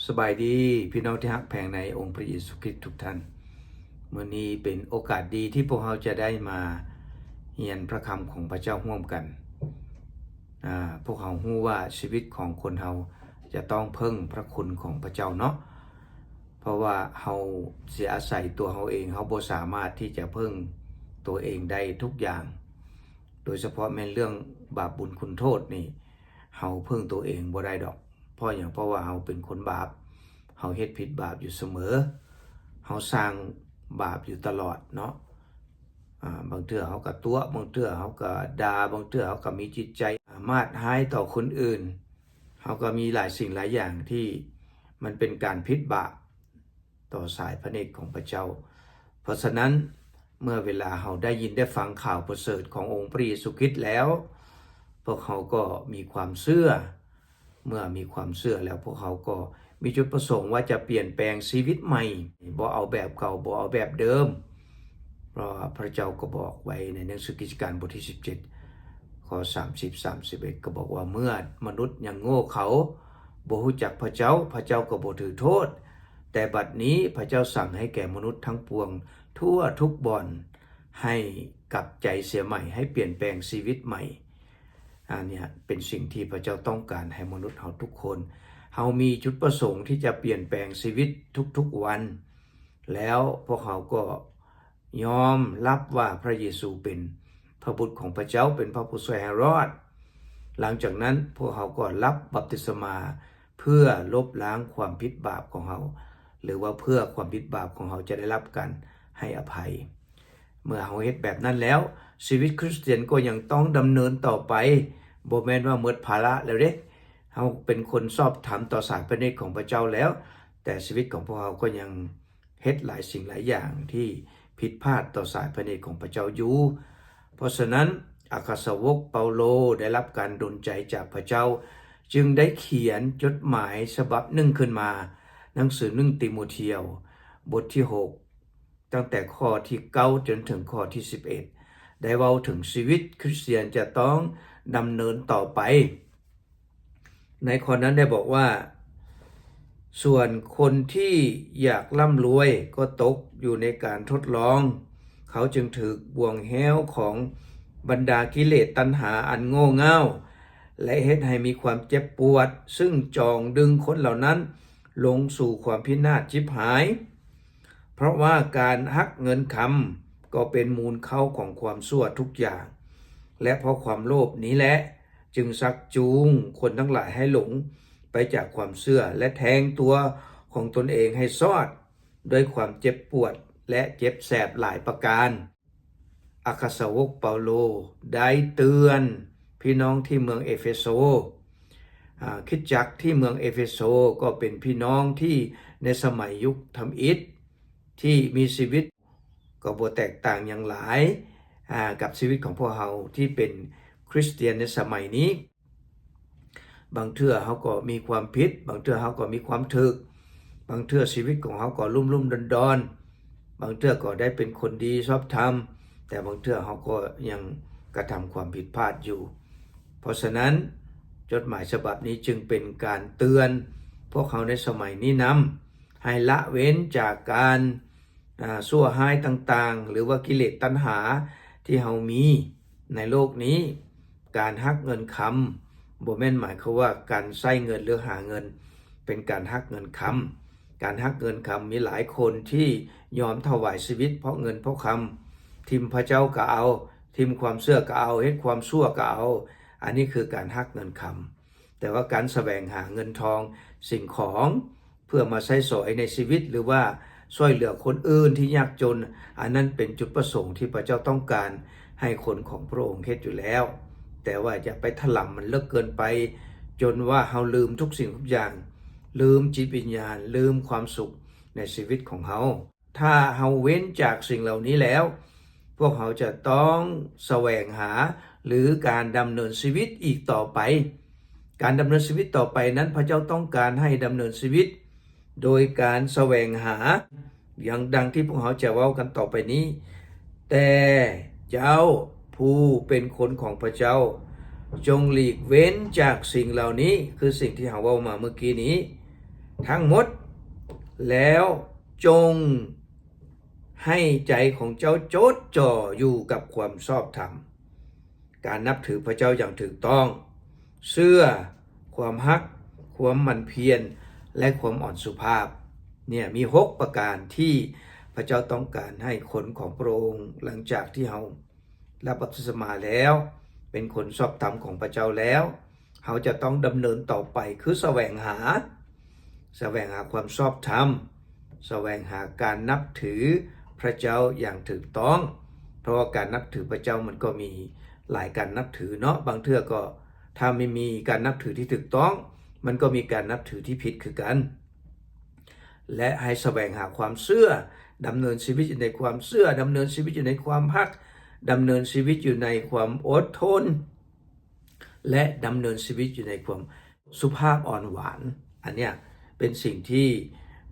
สบายดีพี่น้องที่ฮักแพงในองค์พระเยซูคริสต์ทุกท่านมื้อนี้เป็นโอกาสดีที่พวกเราจะได้มาเรียนพระคำของพระเจ้าร่วมกันพวกเรารู้ว่าชีวิตของคนเราจะต้องพึ่งพระคุณของพระเจ้าเนาะเพราะว่าเราเสียอาศัยตัวเราเองเราบ่สามารถที่จะพึ่งตัวเองได้ทุกอย่างโดยเฉพาะแม้เรื่องบาปบุญคุณโทษนี่เราพึ่งตัวเองบ่ได้ดอกเพราะว่าเราเป็นคนบาปเราเฮ็ดผิดบาปอยู่เสมอเราสร้างบาปอยู่ตลอดเนาะบางเทื่อเราก็ตัวบางเทื่อเราก็ด่าบางเทื่อเราก็มีจิตใจมาดร้ายต่อคนอื่นเราก็มีหลายสิ่งหลายอย่างที่มันเป็นการผิดบาปต่อสายพระเนตรของพระเจ้าเพราะฉะนั้นเมื่อเวลาเราได้ยินได้ฟังข่าวประเสริฐขององค์พระเยซูคริสต์แล้วพวกเขาก็มีความเชื่อเมื่อมีความเชื่อแล้วพวกเขาก็มีจุดประสงค์ว่าจะเปลี่ยนแปลงชีวิตใหม่บ่เอาแบบเก่าบ่เอาแบบเดิมเพราะพระเจ้าก็บอกไว้ในหนังสือกิจการบทที่17ข้อ30-31ก็บอกว่าเมื่อมนุษย์ยังโง่เขาบ่รู้จักพระเจ้าก็บ่ถือโทษแต่บัดนี้พระเจ้าสั่งให้แก่มนุษย์ทั้งปวงทั่วทุกบ่อนให้กลับใจเสียใหม่ให้เปลี่ยนแปลงชีวิตใหม่อันนี้เป็นสิ่งที่พระเจ้าต้องการให้มนุษย์เราทุกคนเรามีจุดประสงค์ที่จะเปลี่ยนแปลงชีวิตทุกๆวันแล้วพวกเขาก็ยอมรับว่าพระเยซูเป็นพระบุตรของพระเจ้าเป็นพระผู้ช่วยให้รอดหลังจากนั้นพวกเขาก็รับบัพติศมาเพื่อลบล้างความผิดบาปของเขาหรือว่าเพื่อความผิดบาปของเขาจะได้รับการให้อภัยเมื่อเขาเฮ็ดแบบนั้นแล้วชีวิตคริสเตียนก็ยังต้องดำเนินต่อไปบ่แม่นว่าหมดภาระแล้วเด้เขาเป็นคนชอบธรรมต่อสายพระเนตรของพระเจ้าแล้วแต่ชีวิตของพวกเขาก็ยังเฮ็ดหลายสิ่งหลายอย่างที่ผิดพลาดต่อสายพระเนตรของพระเจ้าอยู่เพราะฉะนั้นอัครสาวกเปาโลได้รับการดลใจจากพระเจ้าจึงได้เขียนจดหมายฉบับหนึ่งขึ้นมาหนังสือ1ติโมธีบทที่6ตั้งแต่ข้อที่9จนถึงข้อที่11ได้เว้าถึงชีวิตคริสเตียนจะต้องดำเนินต่อไปในข้อนั้นได้บอกว่าส่วนคนที่อยากร่ำรวยก็ตกอยู่ในการทดลองเขาจึงถูกบ่วงแห้วของบรรดากิเลสตัณหาอันโง่เง่าและเฮ็ดให้มีความเจ็บปวดซึ่งจองดึงคนเหล่านั้นลงสู่ความพินาศชิบหายเพราะว่าการหักเงินคำก็เป็นมูลเข้าของความชั่วทุกอย่างและเพราะความโลภนี้แหละจึงชักจูงคนทั้งหลายให้หลงไปจากความเชื่อและแทงตัวของตนเองให้ซอดด้วยความเจ็บปวดและเจ็บแสบหลายประการอัครสาวกเปาโลได้เตือนพี่น้องที่เมืองเอเฟโซคริสตจักรที่เมืองเอเฟโซก็เป็นพี่น้องที่ในสมัยยุคทำอิฐที่มีชีวิตก็บ่แตกต่างอย่างหลายกับชีวิตของพวกเราที่เป็นคริสเตียนในสมัยนี้บางเทื่อเขาก็มีความผิดบางเทื่อเขาก็มีความถูกบางเทื่อชีวิตของเขาก็ลุ่มๆดอนๆบางเทื่อก็ได้เป็นคนดีชอบธรรมแต่บางเทื่อเขาก็ยังกระทำความผิดพลาดอยู่เพราะฉะนั้นจดหมายฉบับนี้จึงเป็นการเตือนพวกเขาในสมัยนี้นำให้ละเว้นจากการชั่วร้ายต่างๆหรือว่ากิเลสตัณหาที่เฮามีในโลกนี้การหักเงินคำบ่แม่นหมายความว่าการใช้เงินหรือหาเงินเป็นการหักเงินคำการหักเงินคำมีหลายคนที่ยอมถวายชีวิตเพราะเงินเพราะคำทิมพระเจ้าก็เอาทิมความเชื่อก็เอาเฮ็ดความชั่วก็เอาอันนี้คือการหักเงินคำแต่ว่าการแสวงหาเงินทองสิ่งของเพื่อมาใช้สอยในชีวิตหรือว่าช่วยเหลือคนอื่นที่ยากจนอันนั้นเป็นจุดประสงค์ที่พระเจ้าต้องการให้คนของพระองค์เฮ็ดอยู่แล้วแต่ว่าอย่าไปถล่ำมันเลิกเกินไปจนว่าเฮาลืมทุกสิ่งทุกอย่างลืมจิตวิญญาณลืมความสุขในชีวิตของเฮาถ้าเฮาเว้นจากสิ่งเหล่านี้แล้วพวกเขาจะต้องแสวงหาหรือการดำเนินชีวิตอีกต่อไปการดำเนินชีวิตต่อไปนั้นพระเจ้าต้องการให้ดำเนินชีวิตโดยการแสวงหาอย่างดังที่พวกเขาจะเว้ากันต่อไปนี้แต่เจ้าผู้เป็นคนของพระเจ้าจงหลีกเว้นจากสิ่งเหล่านี้คือสิ่งที่เราเว้ามาเมื่อกี้นี้ ทั้งหมดแล้วจงให้ใจของเจ้าจดจ่ออยู่กับความชอบธรรมการนับถือพระเจ้าอย่างถูกต้องเชื่อความฮักความหมั่นเพียรและความอ่อนสุภาพเนี่ยมี6ประการที่พระเจ้าต้องการให้คนของพระองค์หลังจากที่เรารับบัพติศมาแล้วเป็นคนชอบธรรมของพระเจ้าแล้วเขาจะต้องดำเนินต่อไปคือแสวงหาความชอบธรรมแสวงหาการนับถือพระเจ้าอย่างถูกต้องเพราะว่าการนับถือพระเจ้ามันก็มีหลายการนับถือเนาะบางเทื่อก็ถ้าไม่มีการนับถือที่ถูกต้องมันก็มีการนับถือที่ผิดคือกันและให้แสวงหาความเชื่อดำเนินชีวิตอยู่ในความเชื่อดำเนินชีวิตอยู่ในความฮักดำเนินชีวิตอยู่ในความอดทนและดำเนินชีวิตอยู่ในความสุภาพอ่อนหวานอันเนี้ยเป็นสิ่งที่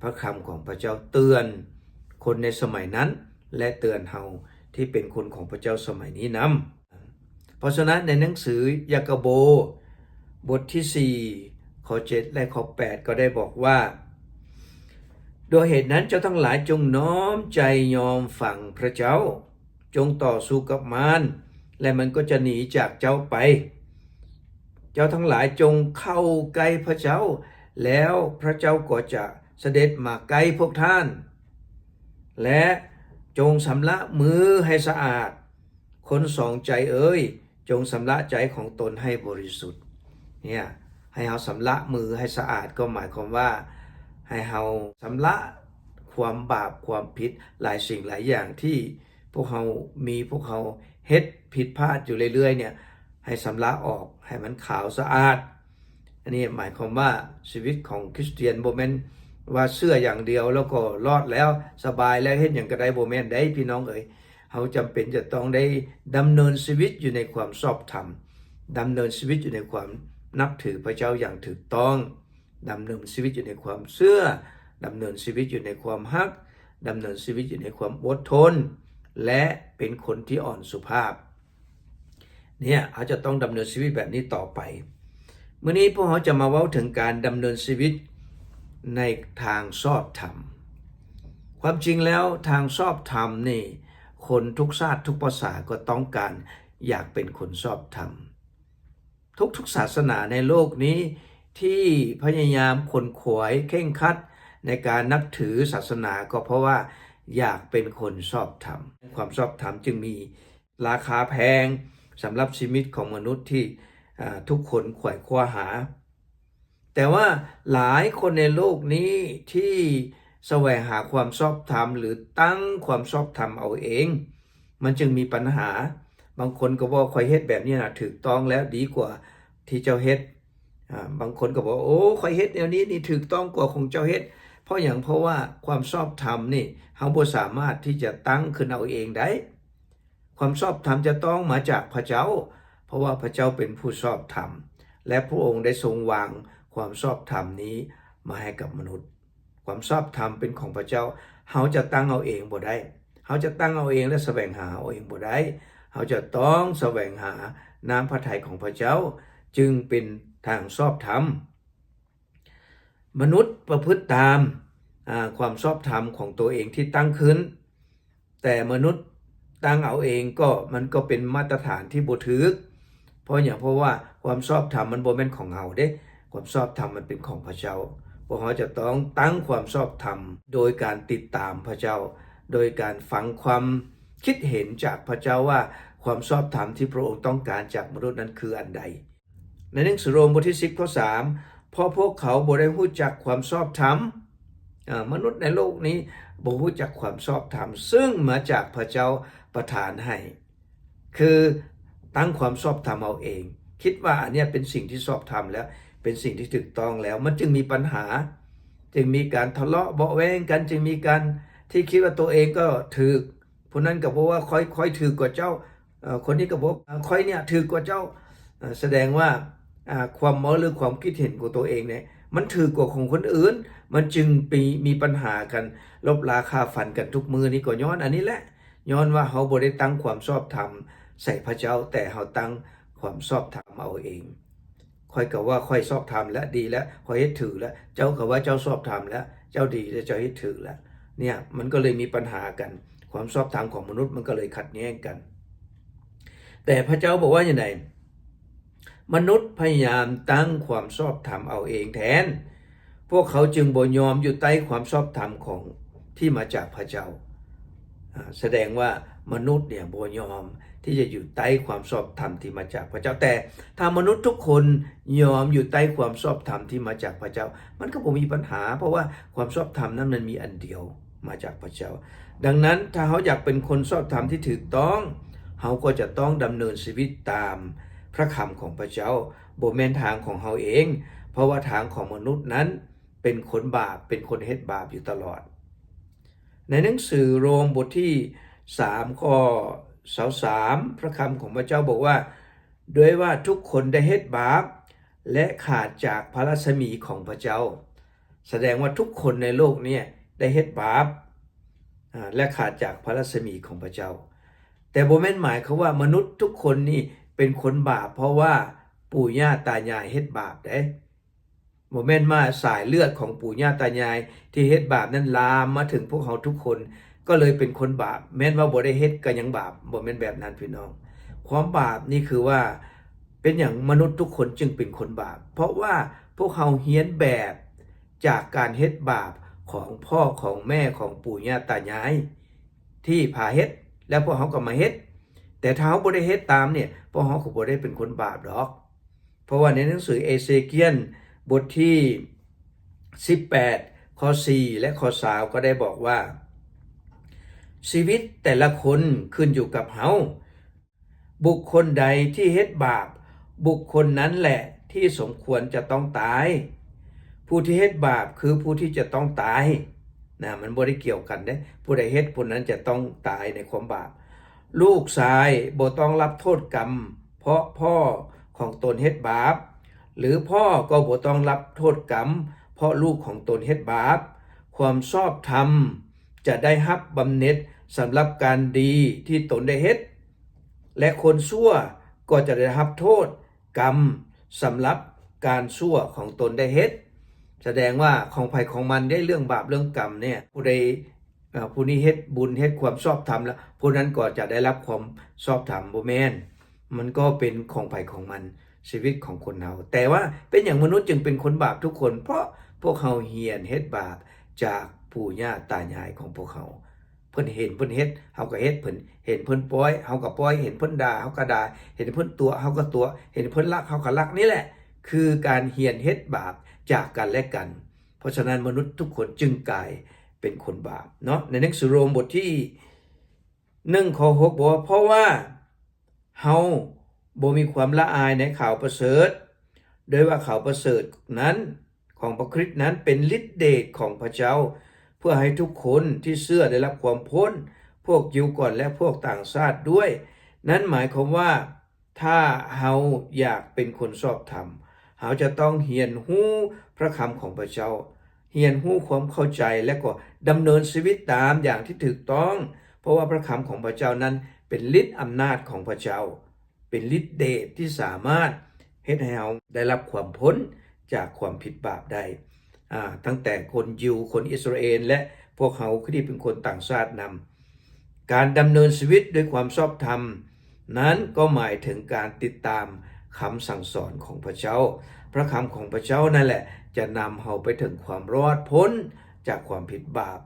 พระคำของพระเจ้าเตือนคนในสมัยนั้นและเตือนเฮาที่เป็นคนของพระเจ้าสมัยนี้นำเพราะฉะนั้นในหนังสือยากโบบทที่4ข้อ7และข้อ8ก็ได้บอกว่าโดยเหตุนั้นเจ้าทั้งหลายจงน้อมใจยอมฟังพระเจ้าจงต่อสู้กับมารและมันก็จะหนีจากเจ้าไปเจ้าทั้งหลายจงเข้าใกล้พระเจ้าแล้วพระเจ้าก็จะเสด็จมาใกล้พวกท่านและจงสำระมือให้สะอาดคนสองใจเอ้ยจงสำระใจของตนให้บริสุทธิ์เนี่ยให้เราสำระมือให้สะอาดก็หมายความว่าให้เราสำระความบาปความผิดหลายสิ่งหลายอย่างที่พวกเราเฮ็ดผิดพลาดอยู่เรื่อยๆเนี่ยให้สำระออกให้มันขาวสะอาดอันนี้หมายความว่าชีวิตของคริสเตียนบ่แม่นว่าเชื่ออย่างเดียวแล้วก็รอดแล้วสบายแล้วเฮ็ดหยังก็ได้บ่แม่นได้พี่น้องเอ๋ยเฮาจำเป็นจะต้องได้ดำเนินชีวิตอยู่ในความชอบธรรมดำเนินชีวิตอยู่ในความนับถือพระเจ้าอย่างถูกต้องดำเนินชีวิตอยู่ในความเชื่อดำเนินชีวิตอยู่ในความฮักดำเนินชีวิตอยู่ในความอดทนและเป็นคนที่อ่อนสุภาพเนี่ยเขาจะต้องดำเนินชีวิตแบบนี้ต่อไปมื้อนี้พวกเราจะมาเว้าถึงการดำเนินชีวิตในทางชอบธรรมความจริงแล้วทางชอบธรรมนี่คนทุกชาติทุกภาษาก็ต้องการอยากเป็นคนชอบธรรมทุกศาสนาในโลกนี้ที่พยายามขวนขวายเคร่งครัดในการนับถือศาสนาก็เพราะว่าอยากเป็นคนชอบธรรมความชอบธรรมจึงมีราคาแพงสำหรับชีวิตของมนุษย์ที่ทุกคนขวายคว้าหาแต่ว่าหลายคนในโลกนี้ที่แสวงหาความชอบธรรมหรือตั้งความชอบธรรมเอาเองมันจึงมีปัญหาบางคนก็บอกข่อยเฮ็ดแบบนี้น่ะถูกต้องแล้วดีกว่าที่เจ้าเฮ็ดบางคนก็บอกโอ้ข่อยเฮ็ดแนวนี้นี่ถูกต้องกว่าของเจ้าเฮ็ดเพราะว่าความชอบธรรมนี่เฮาบ่สามารถที่จะตั้งขึ้นเอาเองได้ความชอบธรรมจะต้องมาจากพระเจ้าเพราะว่าพระเจ้าเป็นผู้ชอบธรรมและพระองค์ได้ทรงวางความชอบธรรมนี้มาให้กับมนุษย์ความชอบธรรมเป็นของพระเจ้าเฮาจะตั้งเอาเองบ่ได้เฮาจะตั้งเอาเองและแสวงหาเอาเองบ่ได้เฮาจะต้องแสวงหาน้ำพระทัยของพระเจ้าจึงเป็นทางชอบธรรมมนุษย์ประพฤติตามความชอบธรรมของตัวเองที่ตั้งขึ้นแต่มนุษย์ตั้งเอาเองก็มันก็เป็นมาตรฐานที่บ่ถูกเพราะว่าความชอบธรรมมันบ่แม่นของเฮาเด้ความชอบธรรมมันเป็นของพระเจ้าพวกเราจะต้องตั้งความชอบธรรมโดยการติดตามพระเจ้าโดยการฟังความคิดเห็นจากพระเจ้าว่าความชอบธรรมที่พระองค์ต้องการจากมนุษย์นั้นคืออันใดในหนังสือโรมบทที่10ข้อ3เพราะพวกเขาบ่ได้รู้จักความชอบธรรมมนุษย์ในโลกนี้บ่รู้จักความชอบธรรมซึ่งมาจากพระเจ้าประทานให้คือตั้งความชอบธรรมเอาเองคิดว่าอันนี้เป็นสิ่งที่ชอบธรรมแล้วเป็นสิ่งที่ถูกต้องแล้วมันจึงมีปัญหาจึงมีการทะเลาะเบาะแว้งกันจึงมีการที่คิดว่าตัวเองก็ถูกผู้นั้นก็บอกว่าค่อยถูกกว่าเจ้าคนนี้ก็บอกค่อยเนี่ยถูกกว่าเจ้าแสดงว่าความเมาหรือความคิดเห็นของตัวเองเนี่ยมันถูกกว่าของคนอื่นมันจึงมีปัญหากันลบราคาฟันกันทุกมือนี่ก็ย้อนอันนี้แหละย้อนว่าเฮาบ่ได้ตั้งความชอบธรรมใส่พระเจ้าแต่เฮาตั้งความชอบธรรมเอาเอง ค่อยก็ว่าค่อยชอบธรรมแล้วดีแล้วค่อยเฮ็ดถือแล้วเจ้าก็ว่าเจ้าชอบธรรมแล้วเจ้าดีแล้วเจ้าเฮ็ดถือแล้วเนี่ยมันก็เลยมีปัญหากันความชอบธรรมของมนุษย์มันก็เลยขัดแย้งกันแต่พระเจ้าบอกว่าอย่างไรมนุษย์พยายามตั้งความชอบธรรมเอาเองแทนพวกเขาจึงบ่ยอมอยู่ใต้ความชอบธรรมของที่มาจากพระเจ้าแสดงว่ามนุษย์เนี่ยบ่ยอมที่จะอยู่ใต้ความชอบธรรมที่มาจากพระเจ้าแต่ถ้ามนุษย์ทุกคนยอมอยู่ใต้ความชอบธรรมที่มาจากพระเจ้ามันก็บ่มีปัญหาเพราะว่าความชอบธรรมนั้นมันมีอันเดียวมาจากพระเจ้าดังนั้นถ้าเขาอยากเป็นคนชอบธรรมที่ถูกต้องเขาก็จะต้องดำเนินชีวิตตามพระคำของพระเจ้าบ่แม่นทางของเขาเองเพราะว่าทางของมนุษย์นั้นเป็นคนบาปเป็นคนเฮ็ดบาปอยู่ตลอดในหนังสือโรมบทที่3ข้อ23พระคำของพระเจ้าบอกว่าด้วยว่าทุกคนได้เฮ็ดบาปและขาดจากพระรัศมีของพระเจ้าแสดงว่าทุกคนในโลกนี้ได้เฮ็ดบาปและขาดจากพระรัศมีของพระเจ้าแต่บ่แม่นหมายเขาว่ามนุษย์ทุกคนนี่เป็นคนบาปเพราะว่าปู่ย่าตายายเฮ็ดบาปเด้บ่แม่นมาสายเลือดของปู่ย่าตายายที่เฮ็ดบาปนั้นลามมาถึงพวกเราทุกคนก็เลยเป็นคนบาปแม้นว่าบ่ได้เฮ็ดก็ยังบาปบ่แม่นแบบนั้นพี่น้องความบาปนี่คือว่าเป็นอย่างมนุษย์ทุกคนจึงเป็นคนบาปเพราะว่าพวกเราเรียนแบบจากการเฮ็ดบาปของพ่อของแม่ของปู่ย่าตายายที่พาเฮ็ดแล้วพวกเขาก็มาเฮ็ดแต่ถ้าเขาบ่ได้เฮ็ดตามเนี่ยพวกเขาก็บ่ได้เป็นคนบาปดอกเพราะว่าในหนังสือเอเซเคียลบทที่18ข้อ4และข้อ20ก็ได้บอกว่าชีวิตแต่ละคนขึ้นอยู่กับเฮาบุคคลใดที่เฮ็ดบาปบุคคลนั้นแหละที่สมควรจะต้องตายผู้ที่เฮ็ดบาปคือผู้ที่จะต้องตายนะมันบ่ได้เกี่ยวกันเด้ผู้ใดเฮ็ดผู้นั้นจะต้องตายในความบาปลูกชายบ่ต้องรับโทษกรรมเพราะพ่อของตนเฮ็ดบาปหรือพ่อก็บ่ต้องรับโทษกรรมเพราะลูกของตนเฮ็ดบาปความชอบธรรมจะได้รับบำเหน็จสำหรับการดีที่ตนได้เฮ็ดและคนชั่วก็จะได้รับโทษกรรมสำหรับการชั่วของตนได้เฮ็ดแสดงว่าของภัยของมันได้เรื่องบาปเรื่องกรรมเนี่ยผู้ใดผู้นี้เฮ็ดบุญเฮ็ดความชอบธรรมแล้วผู้นั้นก็จะได้รับความชอบธรรมบ่แม่นมันก็เป็นของภัยของมันชีวิตของคนเฮาแต่ว่าเป็นอย่างมนุษย์จึงเป็นคนบาปทุกคนเพราะพวกเฮาเฮียนเฮ็ดบาปจากปู่ย่าตายายของพวกเขาเพิ่นเห็นเพิ่นเฮ็ดเฮาก็เฮ็ดเพิ่นเห็นเพิ่นปล่อยเฮาก็ปล่อยเห็นเพิ่นด่าเฮาก็ด่าเห็นเพิ่นตัวเฮาก็ตัวเห็นเพิ่นรักเฮาก็รักนี่แหละคือการเฮียนเฮ็ดบาปจากกันและกันเพราะฉะนั้นมนุษย์ทุกคนจึงกลายเป็นคนบาปเนาะในหนังสือโรมบทที่1ข้อ6บอกว่าเพราะว่าเฮาบ่มีความละอายในข่าวประเสริฐโดยว่าข่าวประเสริฐนั้นของพระคริสต์นั้นเป็นฤทธิเดชของพระเจ้าเพื่อให้ทุกคนที่เชื่อได้รับความพ้นพวกยิวก่อนและพวกต่างชาติด้วยนั้นหมายความว่าถ้าเฮาอยากเป็นคนชอบธรรมเฮาจะต้องเรียนรู้พระคำของพระเจ้าเรียนรู้ความเข้าใจและก็ดำเนินชีวิตตามอย่างที่ถูกต้องเพราะว่าพระคำของพระเจ้านั้นเป็นฤทธิ์อำนาจของพระเจ้าเป็นฤทธิ์เดชที่สามารถเฮ็ดให้เฮาได้รับความพ้นจากความผิดบาปได้ตั้งแต่คนยิวคนอิสราเอลและพวกเขาที่เป็นคนต่างชาตินำการดำเนินชีวิตด้วยความชอบธรรมนั้นก็หมายถึงการติดตามคำสั่งสอนของพระเจ้าพระคำของพระเจ้านั่นแหละจะนำเราไปถึงความรอดพ้นจากความผิดบาป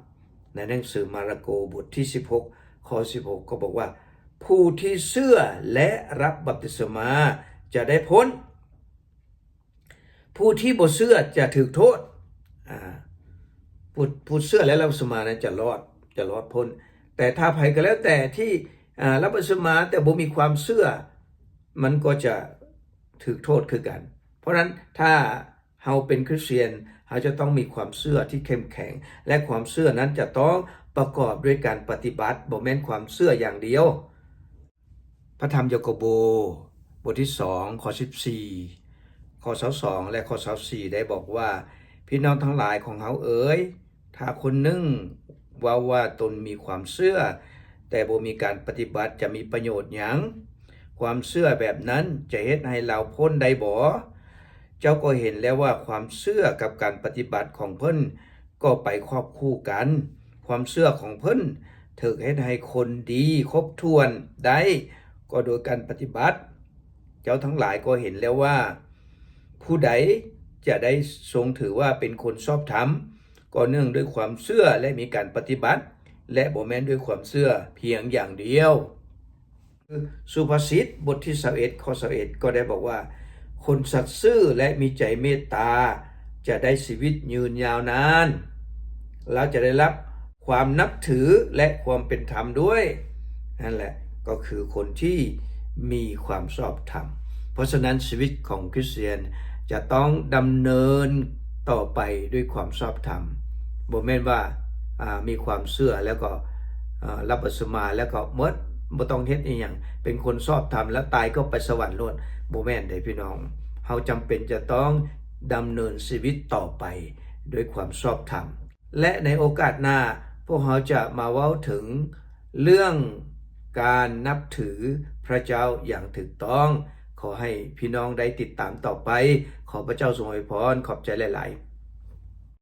ในหนังสือมาระโกบทที่16ข้อ16ก็บอกว่าผู้ที่เชื่อและรับบัพติศมาจะได้พ้นผู้ที่บ่เชื่อจะถูกโทษผู้เชื่อและรับบัพติศมานั้นจะรอดพ้นแต่ถ้าไผก็แล้วแต่ที่รับบัพติศมาแต่บ่มีความเชื่อมันก็จะถูกโทษคือกันเพราะนั้นถ้าเฮาเป็นคริสเตียนเฮาจะต้องมีความเชื่อที่เข้มแข็งและความเชื่อนั้นจะต้องประกอบด้วยการปฏิบัติบ่แม่นความเชื่ออย่างเดียวพระธรรมยากอบบทที่2ข้อ14ข้อ22และข้อ24ได้บอกว่าพี่น้องทั้งหลายของเฮาเอ๋ยถ้าคนหนึ่งว่าตนมีความเชื่อแต่บ่มีการปฏิบัติจะมีประโยชน์หยังความเชื่อแบบนั้นจะเฮ็ดให้เราพ้นได้บ่ เจ้าก็เห็นแล้วว่าความเชื่อกับการปฏิบัติของเพิ่นก็ไปควบคู่กัน ความเชื่อของเพิ่นถูกเฮ็ดให้คนดีครบถ้วนได้ก็โดยการปฏิบัติ เจ้าทั้งหลายก็เห็นแล้วว่าผู้ใดจะได้ทรงถือว่าเป็นคนชอบธรรมก็เนื่องด้วยความเชื่อและมีการปฏิบัติและบ่แม่นด้วยความเชื่อเพียงอย่างเดียวสุภาษิตบทที่21ข้อ21ก็ได้บอกว่าคนสัตย์ซื่อและมีใจเมตตาจะได้ชีวิตยืนยาวนานแล้วจะได้รับความนับถือและความเป็นธรรมด้วยนั่นแหละก็คือคนที่มีความชอบธรรมเพราะฉะนั้นชีวิตของคริสเตียนจะต้องดำเนินต่อไปด้วยความชอบธรรมบ่แม่นว่ามีความเชื่อแล้วก็รับบัพติศมาแล้วก็หมดบ่ต้องเฮ็ดอีหยังเป็นคนชอบธรรมแล้วตายก็ไปสวรรค์โลดบ่แม่นเด้พี่น้องเฮาจำเป็นจะต้องดำเนินชีวิตต่อไปด้วยความชอบธรรมและในโอกาสหน้าพวกเราจะมาเว้าถึงเรื่องการนับถือพระเจ้าอย่างถูกต้องขอให้พี่น้องได้ติดตามต่อไปขอพระเจ้าทรงอวยพรขอบใจหลายๆ